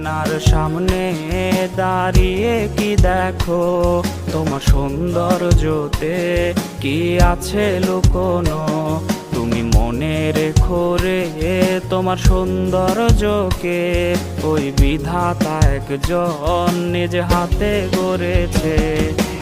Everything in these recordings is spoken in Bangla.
আয়নার সামনে দাঁড়িয়ে কি দেখো, তোমার সৌন্দর্যতে কি আছে লুকোনো। তুমি মনে রেখো রে তোমার সৌন্দর্যকে, ওই বিধাতা একজন নিজ হাতে গড়েছে।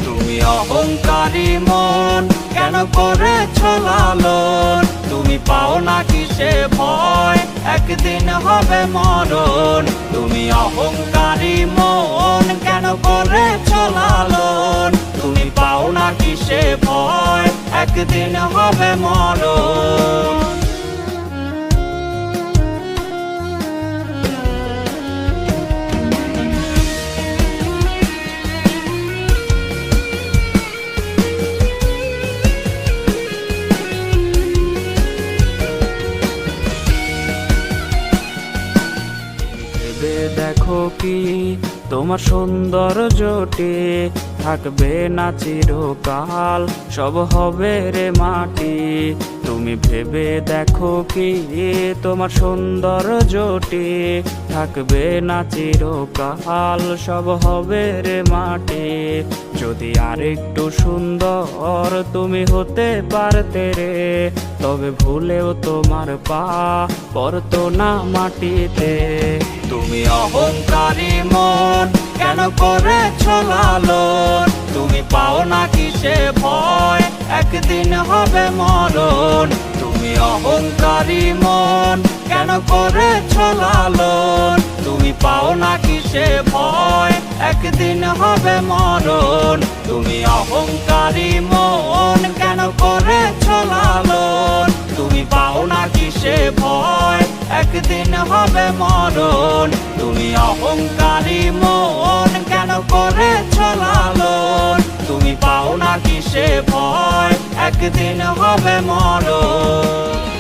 তুমি অহংকারী মন কেন করেছ লালন, তুমি পাও না কিসে ভয় একদিন হবে মরণ। তুমি অহংকারী মন কেন করেছ লালন, তুমি পাও না কিসে ভয় একদিন হবে মরণ। দেখো কি তোমার সৌন্দর্যটি থাকবে না চিরকাল, সব হবে রে মাটি। তুমি ভেবে দেখো কি তোমার সৌন্দর্যটি থাকবে না চিরকাল, সব হবে রে মাটি। যদি আরেকটু সুন্দর তুমি হতে পারতে রে, তবে ভুলেও তোমার পা পড়তো না মাটিতে। তুমি অহংকারী মন কেন করেছ লালন, তুমি পাও না কিসে ভয় একদিন হবে মরণ। তুমি অহংকারী মন কেন করেছ লালন, তুমি পাও না কিসে ভয় একদিন হবে মরণ। তুমি অহংকারী মন কেন করেছ লালন, তুমি পাও না কিসে ভয় একদিন হবে মরণ। তুমি অহংকারী মন কেন করেছ লালন, তুমি পাও না কিসে ভয় একদিন হবে মরণ।